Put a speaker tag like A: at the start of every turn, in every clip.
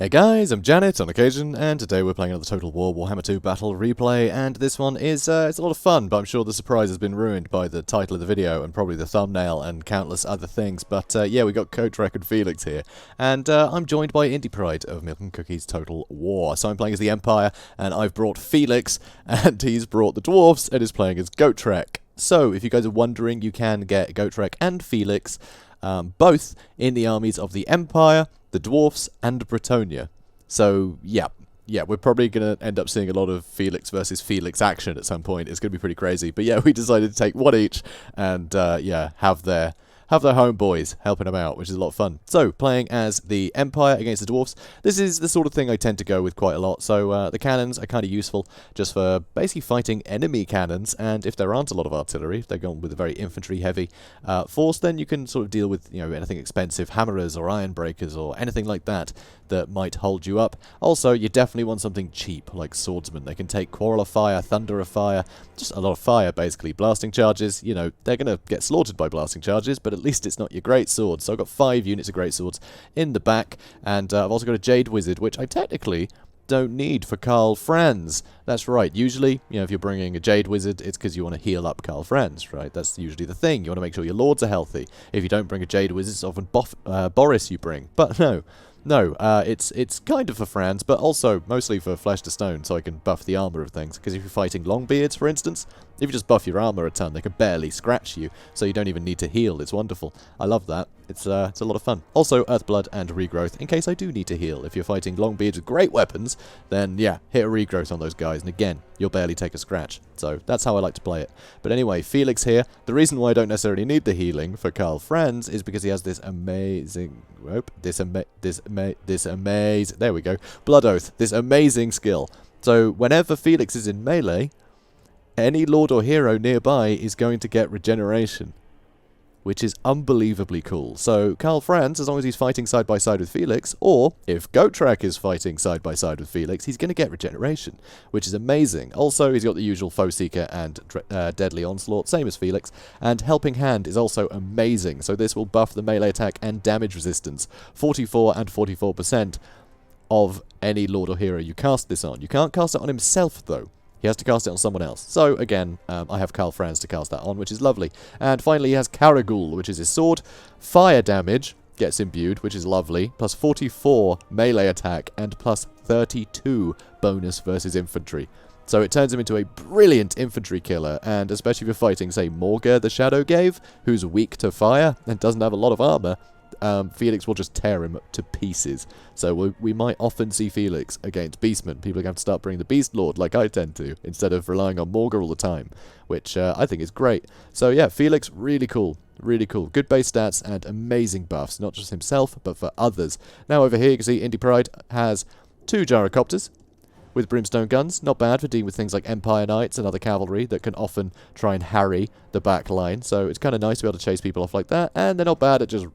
A: Hey guys, I'm JanetOnOccasion, and today we're playing another Total War Warhammer II Battle Replay, and this one is, it's a lot of fun, but I'm sure the surprise has been ruined by the title of the video, and probably the thumbnail, and countless other things, but yeah, we got Gotrek and Felix here, and I'm joined by Indypride of Milk and Cookies Total War, so I'm playing as the Empire, and I've brought Felix, and he's brought the Dwarfs, and is playing as Gotrek. So, if you guys are wondering, you can get Gotrek and Felix, both in the armies of the Empire, the Dwarfs, and Bretonia. So, yeah, we're probably going to end up seeing a lot of Felix versus Felix action at some point. It's going to be pretty crazy. But yeah, we decided to take one each and, yeah, have their homeboys helping them out, which is a lot of fun. So, playing as the Empire against the Dwarfs, this is the sort of thing I tend to go with quite a lot. So, the cannons are kind of useful just for basically fighting enemy cannons, and if there aren't a lot of artillery, if they're going with a very infantry-heavy force, then you can sort of deal with, you know, anything expensive, hammerers or iron breakers or anything like that that might hold you up. Also, you definitely want something cheap, like swordsmen. They can take Quarrel of Fire, Thunder of Fire, just a lot of fire, basically. Blasting charges, you know, they're going to get slaughtered by blasting charges, but at least it's not your great sword. So I've got 5 units of great swords in the back, and I've also got a Jade Wizard, which I technically don't need for Karl Franz. That's right. Usually, you know, if you're bringing a Jade Wizard, it's because you want to heal up Karl Franz, right? That's usually the thing. You want to make sure your lords are healthy. If you don't bring a Jade Wizard, it's often Boris you bring. But no, it's kind of for Franz, but also mostly for Flesh to Stone, so I can buff the armor of things. Because if you're fighting Longbeards, for instance, if you just buff your armor a ton, they can barely scratch you, so you don't even need to heal. It's wonderful. I love that. It's a lot of fun. Also, Earthblood and Regrowth, in case I do need to heal. If you're fighting Longbeards with great weapons, then yeah, hit a Regrowth on those guys, and again, you'll barely take a scratch. So that's how I like to play it. But anyway, Felix here. The reason why I don't necessarily need the healing for Karl Franz is because he has this amazing... there we go. Blood Oath. This amazing skill. So whenever Felix is in melee, any lord or hero nearby is going to get regeneration, which is unbelievably cool. So Karl Franz, as long as he's fighting side by side with Felix, or if Gotrek is fighting side by side with Felix, he's going to get regeneration, which is amazing. Also, he's got the usual Foe Seeker and Deadly Onslaught, same as Felix, and Helping Hand is also amazing. So this will buff the melee attack and damage resistance, 44 and 44% of any lord or hero you cast this on. You can't cast it on himself, though. He has to cast it on someone else. So, again, I have Karl Franz to cast that on, which is lovely. And finally, he has Karagul, which is his sword. Fire damage gets imbued, which is lovely. Plus 44 melee attack and plus 32 bonus versus infantry. So it turns him into a brilliant infantry killer, and especially if you're fighting, say, Morga the Shadowgave, who's weak to fire and doesn't have a lot of armor, Felix will just tear him to pieces. So we might often see Felix against Beastmen. People are going to start bringing the Beast Lord, like I tend to, instead of relying on Morga all the time, which I think is great. So yeah, Felix, really cool. Really cool. Good base stats and amazing buffs, not just himself, but for others. Now over here, you can see Indypride has 2 gyrocopters with brimstone guns. Not bad for dealing with things like Empire Knights and other cavalry that can often try and harry the back line. So it's kind of nice to be able to chase people off like that. And they're not bad at just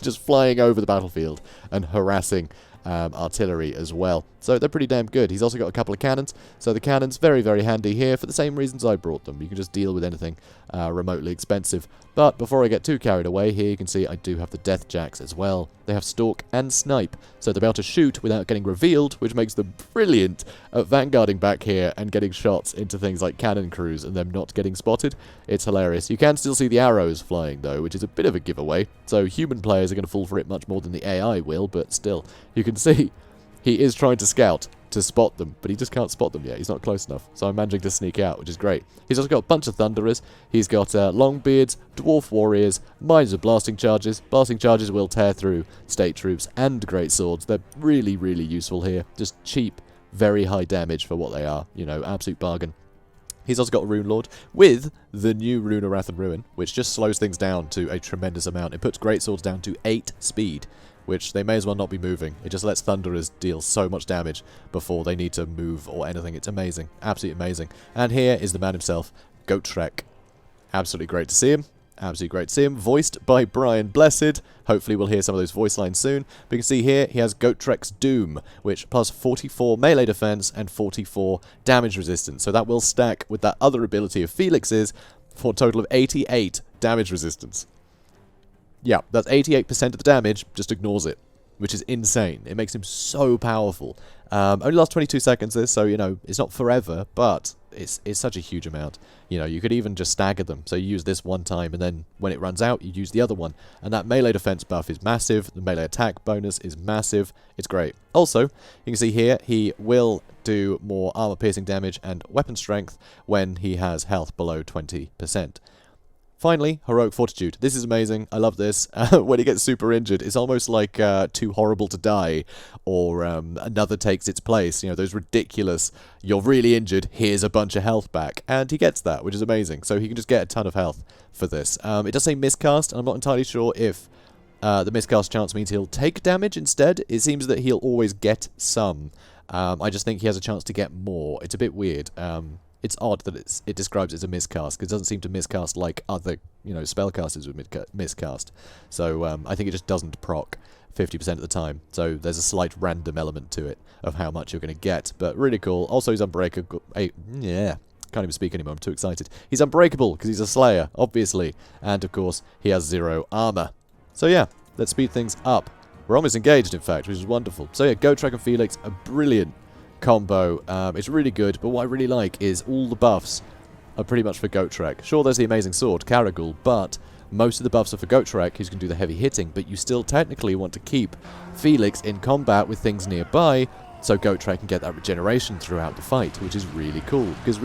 A: just flying over the battlefield and harassing artillery as well. So they're pretty damn good. He's also got a couple of cannons. So the cannons, very, very handy here for the same reasons I brought them. You can just deal with anything remotely expensive. But before I get too carried away, here you can see I do have the Death Jacks as well. They have Stalk and Snipe, so they're able to shoot without getting revealed, which makes them brilliant at vanguarding back here and getting shots into things like cannon crews and them not getting spotted. It's hilarious. You can still see the arrows flying, though, which is a bit of a giveaway. So human players are going to fall for it much more than the AI will, but still, you can see he is trying to scout to spot them, but he just can't spot them yet. He's not close enough, so I'm managing to sneak out, which is great. He's also got a bunch of Thunderers. He's got Longbeards, Dwarf Warriors, Mines of Blasting Charges. Blasting Charges will tear through State Troops and Great Swords. They're really, really useful here. Just cheap, very high damage for what they are. You know, absolute bargain. He's also got a Rune Lord with the new Rune of Wrath and Ruin, which just slows things down to a tremendous amount. It puts Great Swords down to 8 speed, which they may as well not be moving. It just lets Thunderers deal so much damage before they need to move or anything. It's amazing. Absolutely amazing. And here is the man himself, Gotrek. Absolutely great to see him. Absolutely great to see him. Voiced by Brian Blessed. Hopefully we'll hear some of those voice lines soon. But you can see here he has Gotrek's Doom, which plus 44 melee defense and 44 damage resistance. So that will stack with that other ability of Felix's for a total of 88 damage resistance. Yeah, that's 88% of the damage, just ignores it. which is insane. It makes him so powerful. Only lasts 22 seconds this, so, you know, it's not forever, but it's such a huge amount. You know, you could even just stagger them. So you use this one time, and then when it runs out, you use the other one. And that melee defense buff is massive. The melee attack bonus is massive. It's great. Also, you can see here, he will do more armor-piercing damage and weapon strength when he has health below 20%. Finally, Heroic Fortitude. This is amazing. I love this. When he gets super injured, it's almost like Too Horrible to Die, or Another Takes Its Place. You know, those ridiculous, you're really injured, here's a bunch of health back. And he gets that, which is amazing. So he can just get a ton of health for this. It does say miscast, and I'm not entirely sure if the miscast chance means he'll take damage instead. It seems that he'll always get some. I just think he has a chance to get more. It's a bit weird. It's odd that it describes it as a miscast, because it doesn't seem to miscast like other, you know, spellcasters would miscast. So I think it just doesn't proc 50% of the time. So there's a slight random element to it of how much you're going to get. But really cool. Also, he's unbreakable. Yeah, can't even speak anymore. I'm too excited. He's unbreakable because he's a slayer, obviously. And, of course, he has 0 armor. So, yeah, let's speed things up. We're almost engaged, in fact, which is wonderful. So, yeah, Gotrek and Felix, a brilliant combo. It's really good, but what I really like is all the buffs are pretty much for Gotrek. Sure, there's the amazing sword, Caragul, but most of the buffs are for Gotrek, who's going to do the heavy hitting, but you still technically want to keep Felix in combat with things nearby, so Gotrek can get that regeneration throughout the fight, which is really cool, because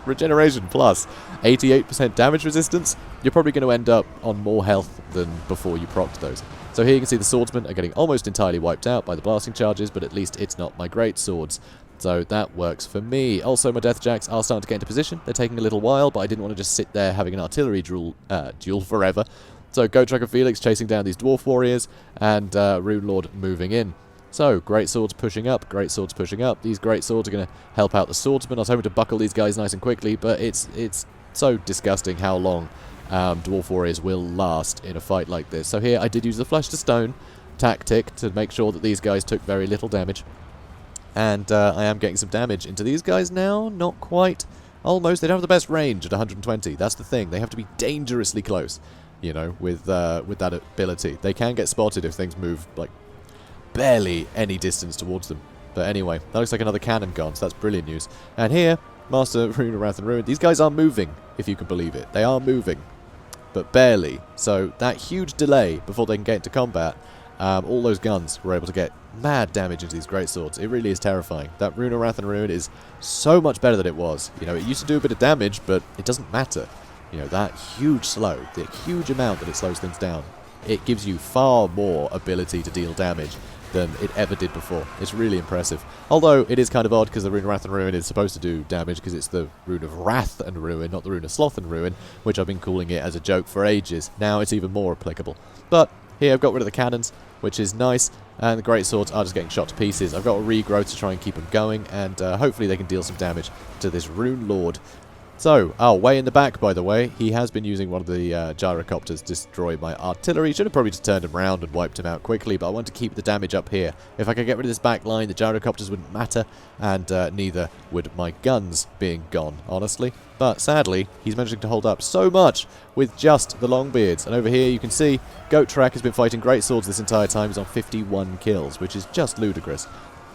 A: regeneration plus 88% damage resistance, you're probably going to end up on more health than before you procced those. So here you can see the swordsmen are getting almost entirely wiped out by the blasting charges, but at least it's not my great swords. So that works for me. Also, my Deathjacks are starting to get into position. They're taking a little while, but I didn't want to just sit there having an artillery duel forever. So Gotrek and Felix chasing down these dwarf warriors, and Rune Lord moving in. So, great swords pushing up, great swords pushing up. These great swords are going to help out the swordsmen. I was hoping to buckle these guys nice and quickly, but it's so disgusting how long dwarf warriors will last in a fight like this. So here I did use the flesh to stone tactic to make sure that these guys took very little damage. And I am getting some damage into these guys now. Not quite. Almost. They don't have the best range at 120. That's the thing. They have to be dangerously close, you know, with that ability. They can get spotted if things move, like, barely any distance towards them. But anyway, that looks like another cannon gone, so that's brilliant news. And here, Master Rune, Wrath and Ruin. These guys are moving, if you can believe it. They are moving, but barely. So that huge delay before they can get into combat, all those guns were able to get mad damage into these great swords. It really is terrifying. That Rune, Wrath and Ruin is so much better than it was. You know, it used to do a bit of damage, but it doesn't matter. You know, that huge slow, the huge amount that it slows things down, it gives you far more ability to deal damage than it ever did before. It's really impressive. Although, it is kind of odd because the Rune of Wrath and Ruin is supposed to do damage because it's the Rune of Wrath and Ruin, not the Rune of Sloth and Ruin, which I've been calling it as a joke for ages. Now it's even more applicable. But here I've got rid of the cannons, which is nice, and the great swords are just getting shot to pieces. I've got a regrowth to try and keep them going, and hopefully they can deal some damage to this Rune Lord. So, way in the back, by the way, he has been using one of the gyrocopters to destroy my artillery. Should have probably just turned him around and wiped him out quickly, but I want to keep the damage up here. If I could get rid of this back line, the gyrocopters wouldn't matter, and neither would my guns being gone, honestly. But sadly, he's managing to hold up so much with just the Longbeards. And over here, you can see Gotrek has been fighting great swords this entire time. He's on 51 kills, which is just ludicrous.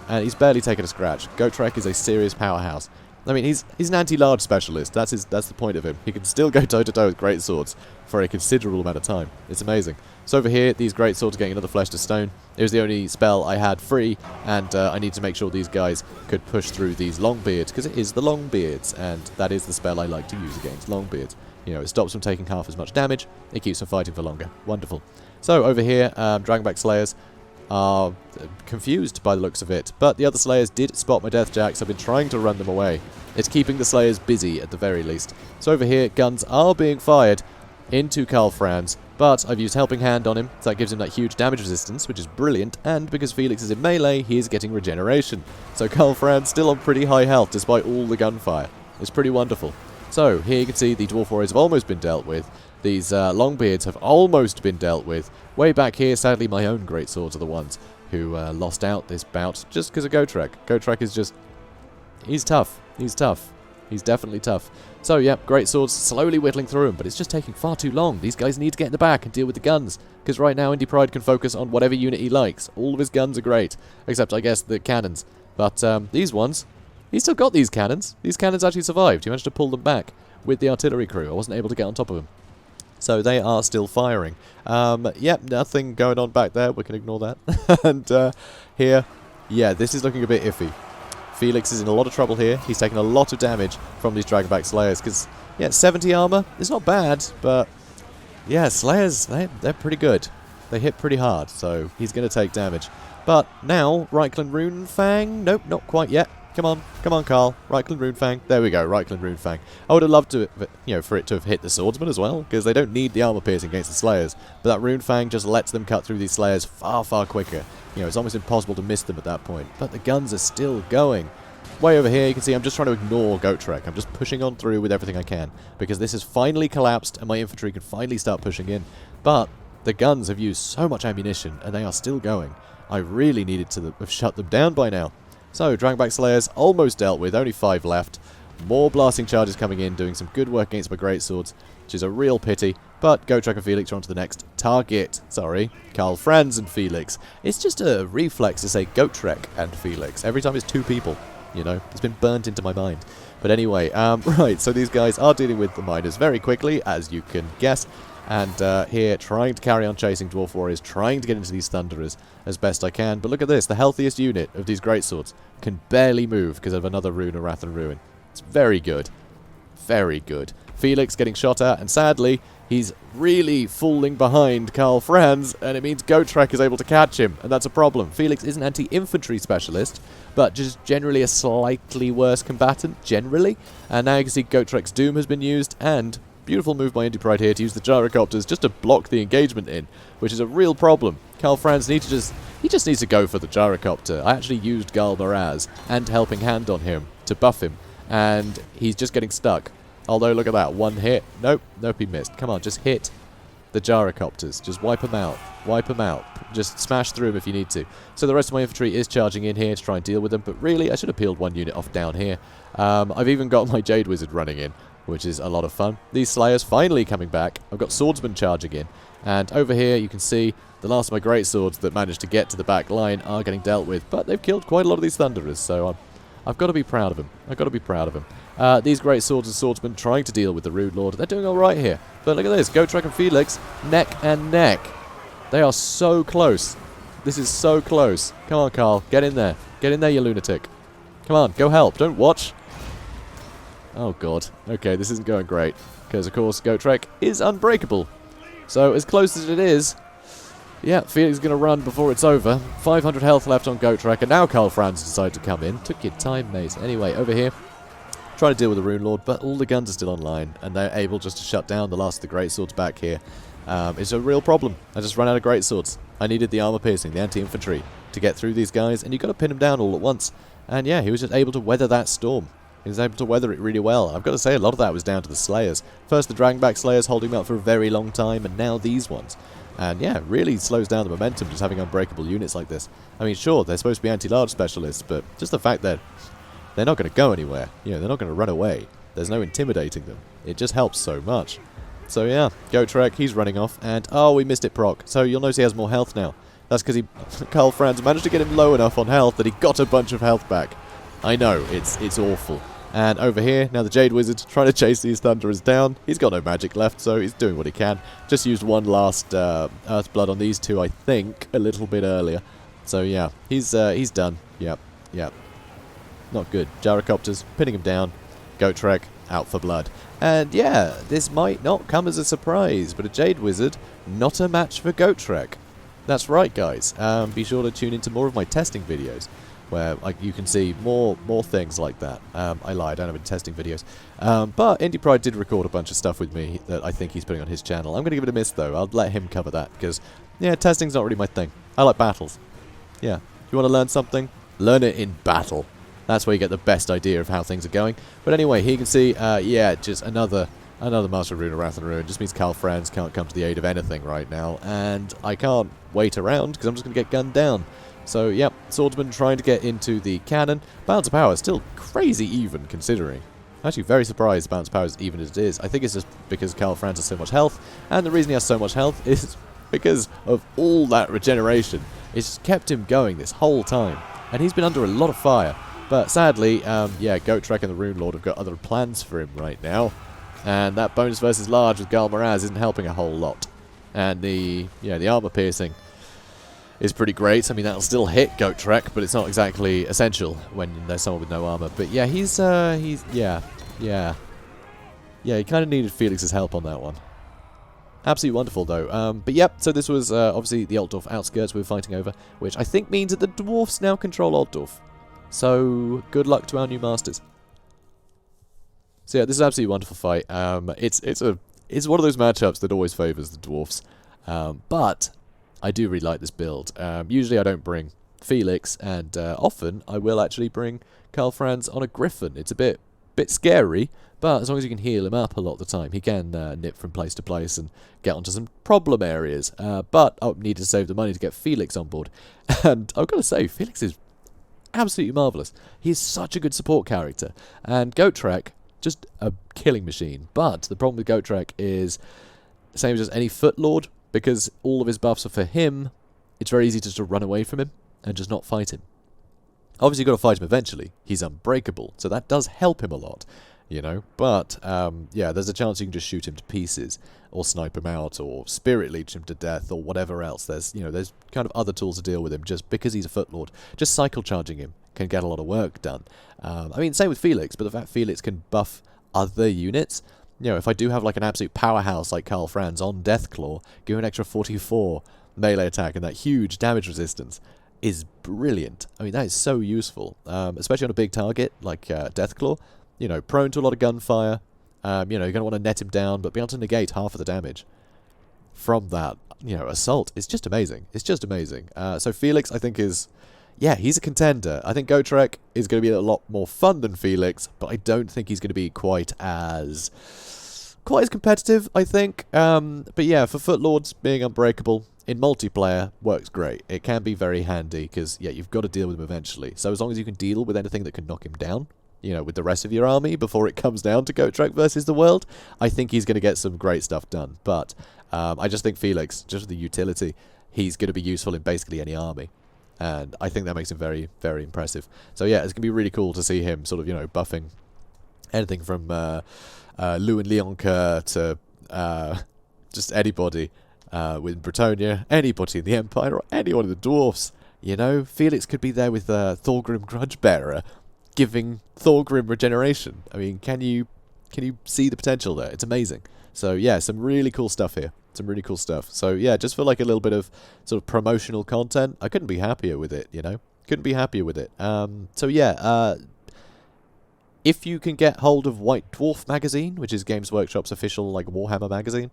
A: And he's barely taken a scratch. Gotrek is a serious powerhouse. I mean, he's an anti-large specialist. That's the point of him. He can still go toe-to-toe with great swords for a considerable amount of time. It's amazing. So over here, these great swords are getting another flesh to stone. It was the only spell I had free, and I need to make sure these guys could push through these Longbeards, because it is the Longbeards, and that is the spell I like to use against Longbeards. You know, it stops them taking half as much damage. It keeps them fighting for longer. Wonderful. So over here, Dragonback Slayers are confused by the looks of it, but the other Slayers did spot my Deathjacks. I've been trying to run them away. It's keeping the Slayers busy at the very least. So over here, guns are being fired into Karl Franz, but I've used Helping Hand on him, so that gives him that huge damage resistance, which is brilliant, and because Felix is in melee, he is getting regeneration. So Karl Franz still on pretty high health despite all the gunfire. It's pretty wonderful. So here you can see the Dwarf Warriors have almost been dealt with. These Longbeards have almost been dealt with. Way back here, sadly, my own great swords are the ones who lost out this bout just because of Gotrek. Gotrek is just... he's tough. He's tough. He's definitely tough. So, yeah, great swords slowly whittling through him, but it's just taking far too long. These guys need to get in the back and deal with the guns, because right now Indypride can focus on whatever unit he likes. All of his guns are great, except, I guess, the cannons. But these ones, he's still got these cannons. These cannons actually survived. He managed to pull them back with the artillery crew. I wasn't able to get on top of them. So they are still firing. Yep, nothing going on back there. We can ignore that. And here, yeah, this is looking a bit iffy. Felix is in a lot of trouble here. He's taking a lot of damage from these Dragonback Slayers. Because, yeah, 70 armor is not bad. But, yeah, Slayers, they're pretty good. They hit pretty hard. So he's going to take damage. But now, Reichland Runefang. Nope, not quite yet. Come on, Carl. Reichland Runefang. There we go, Reichland Runefang. I would have loved to, for it to have hit the swordsman as well, because they don't need the armor piercing against the Slayers. But that Runefang just lets them cut through these Slayers far, far quicker. It's almost impossible to miss them at that point. But the guns are still going. Way over here, you can see I'm just trying to ignore Gotrek. I'm just pushing on through with everything I can, because this has finally collapsed and my infantry can finally start pushing in. But the guns have used so much ammunition, and they are still going. I really needed to have shut them down by now. So, Dragonback Slayers almost dealt with, only 5 left. More blasting charges coming in, doing some good work against my greatswords, which is a real pity. But Gotrek and Felix are on to the next target. Sorry, Karl Franz and Felix. It's just a reflex to say Gotrek and Felix. Every time it's 2 people, It's been burnt into my mind. But anyway, right, so these guys are dealing with the miners very quickly, as you can guess. And here, trying to carry on chasing Dwarf Warriors, trying to get into these Thunderers as best I can. But look at this, the healthiest unit of these greatswords can barely move because of another Rune of Wrath and Ruin. It's very good. Very good. Felix getting shot at, and sadly, he's really falling behind Karl Franz, and it means Gotrek is able to catch him, and that's a problem. Felix is an anti-infantry specialist, but just generally a slightly worse combatant, generally. And now you can see Gotrek's Doom has been used, and beautiful move by Indypride here to use the gyrocopters just to block the engagement in, which is a real problem. Karl Franz needs to go for the gyrocopter. I actually used Gal Maraz and Helping Hand on him to buff him, and he's just getting stuck. Although, look at that, 1 hit. Nope, he missed. Come on, just hit the gyrocopters. Just wipe them out. Wipe them out. Just smash through them if you need to. So the rest of my infantry is charging in here to try and deal with them, but really, I should have peeled 1 unit off down here. I've even got my Jade Wizard running in, which is a lot of fun. These Slayers finally coming back. I've got Swordsmen charging in. And over here, you can see the last of my great swords that managed to get to the back line are getting dealt with. But they've killed quite a lot of these Thunderers, so I've got to be proud of them. I've got to be proud of them. These great swords and swordsmen trying to deal with the Rude Lord. They're doing all right here. But look at this. Gotrek and Felix, neck and neck. They are so close. This is so close. Come on, Carl. Get in there. Get in there, you lunatic. Come on, go help. Don't watch. Oh, God. Okay, this isn't going great. Because, of course, Gotrek is unbreakable. So, as close as it is, yeah, Felix is going to run before it's over. 500 health left on Gotrek, and now Karl Franz decided to come in. Took your time, mate. Anyway, over here, trying to deal with the Rune Lord, but all the guns are still online, and they're able just to shut down the last of the greatswords back here. It's a real problem. I just ran out of greatswords. I needed the armor piercing, the anti-infantry, to get through these guys, and you've got to pin them down all at once. And yeah, he was just able to weather that storm. He was able to weather it really well. I've got to say, a lot of that was down to the Slayers. First the Dragonback Slayers holding him up for a very long time, and now these ones. And yeah, it really slows down the momentum just having unbreakable units like this. I mean, sure, they're supposed to be anti-large specialists, but just the fact that they're not going to go anywhere. They're not going to run away. There's no intimidating them. It just helps so much. So yeah, Gotrek, he's running off, and oh, we missed it proc. So you'll notice he has more health now. That's because Karl Franz managed to get him low enough on health that he got a bunch of health back. I know, it's awful. And over here, now the Jade Wizard trying to chase these Thunderers down. He's got no magic left, so he's doing what he can. Just used one last Earthblood on these 2, I think, a little bit earlier. So yeah, he's done. Yep. Not good. Gyrocopters, pinning him down. Gotrek, out for blood. And yeah, this might not come as a surprise, but a Jade Wizard, not a match for Gotrek. That's right, guys. Be sure to tune into more of my testing videos, where you can see more things like that. I lie, I don't have any testing videos. But Indypride did record a bunch of stuff with me that I think he's putting on his channel. I'm going to give it a miss, though. I'll let him cover that, because, yeah, testing's not really my thing. I like battles. Yeah. If you want to learn something, learn it in battle. That's where you get the best idea of how things are going. But anyway, here you can see, yeah, just another Master of Rune of Wrath and Ruin. Just means Karl Franz can't come to the aid of anything right now. And I can't wait around, because I'm just going to get gunned down. So, yep, Swordsman trying to get into the cannon. Balance of power still crazy even, considering. I'm actually very surprised bounce power is even as it is. I think it's just because Karl Franz has so much health, and the reason he has so much health is because of all that regeneration. It's just kept him going this whole time, and he's been under a lot of fire. But sadly, yeah, Gotrek and the Rune Lord have got other plans for him right now, and that bonus versus large with Gal Moraz isn't helping a whole lot. And the armor piercing is pretty great. I mean, that'll still hit Gotrek, but it's not exactly essential when there's someone with no armor. But yeah, he kind of needed Felix's help on that one. Absolutely wonderful, though. But yep, so this was obviously the Altdorf outskirts we were fighting over, which I think means that the Dwarfs now control Altdorf. So good luck to our new masters. So yeah, this is an absolutely wonderful fight. It's one of those matchups that always favours the Dwarfs. But I do really like this build. Usually I don't bring Felix, and often I will actually bring Karl Franz on a Griffin. It's a bit scary, but as long as you can heal him up a lot of the time, he can nip from place to place and get onto some problem areas. But I needed to save the money to get Felix on board. And I've got to say, Felix is absolutely marvellous. He's such a good support character. And Gotrek, just a killing machine. But the problem with Gotrek is the same as any Foot Lord, because all of his buffs are for him. It's very easy just to run away from him and just not fight him. Obviously, you've got to fight him eventually. He's unbreakable, so that does help him a lot, you know. But, yeah, there's a chance you can just shoot him to pieces, or snipe him out, or spirit leech him to death, or whatever else. There's kind of other tools to deal with him, just because he's a Foot Lord. Just cycle charging him can get a lot of work done. I mean, same with Felix, but the fact Felix can buff other units, you know, if I do have like an absolute powerhouse like Karl Franz on Deathclaw, give him an extra 44 melee attack and that huge damage resistance is brilliant. I mean, that is so useful, especially on a big target like Deathclaw. You know, prone to a lot of gunfire. You know, you're going to want to net him down, but be able to negate half of the damage from that, you know, assault. It's just amazing. It's just amazing. So Felix, I think, is... yeah, he's a contender. I think Gotrek is going to be a lot more fun than Felix, but I don't think he's going to be quite as competitive, I think. But yeah, for Foot Lords, being unbreakable in multiplayer works great. It can be very handy because, yeah, you've got to deal with him eventually. So as long as you can deal with anything that can knock him down, you know, with the rest of your army before it comes down to Gotrek versus the world, I think he's going to get some great stuff done. But I just think Felix, just with the utility, he's going to be useful in basically any army. And I think that makes him very, very impressive. So yeah, it's going to be really cool to see him sort of, you know, buffing anything from Lou and Leonka to just anybody with Bretonia, anybody in the Empire, or anyone in the Dwarfs. You know, Felix could be there with Thorgrim Grudgebearer, giving Thorgrim regeneration. I mean, can you see the potential there? It's amazing. So yeah, some really cool stuff here. Some really cool stuff. So yeah, just for like a little bit of sort of promotional content, I couldn't be happier with it, you know? Couldn't be happier with it. So yeah, if you can get hold of White Dwarf magazine, which is Games Workshop's official like Warhammer magazine,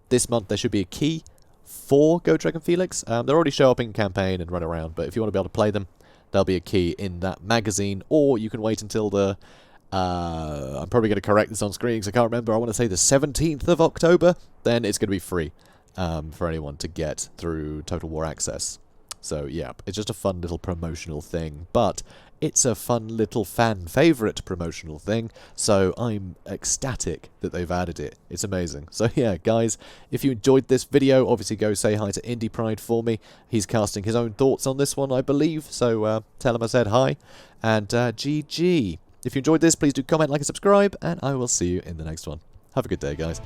A: this month there should be a key for Gotrek and Felix. They're already show up in campaign and run around, but if you want to be able to play them, there'll be a key in that magazine, or you can wait until the I'm probably going to correct this on screen because I can't remember. I want to say the 17th of October. Then it's going to be free for anyone to get through Total War Access. So yeah, it's just a fun little promotional thing, but it's a fun little fan favourite promotional thing, so I'm ecstatic that they've added it. It's amazing. So yeah, guys, if you enjoyed this video, obviously go say hi to Indypride for me. He's casting his own thoughts on this one, I believe, so tell him I said hi, and GG. If you enjoyed this, please do comment, like, and subscribe, and I will see you in the next one. Have a good day, guys.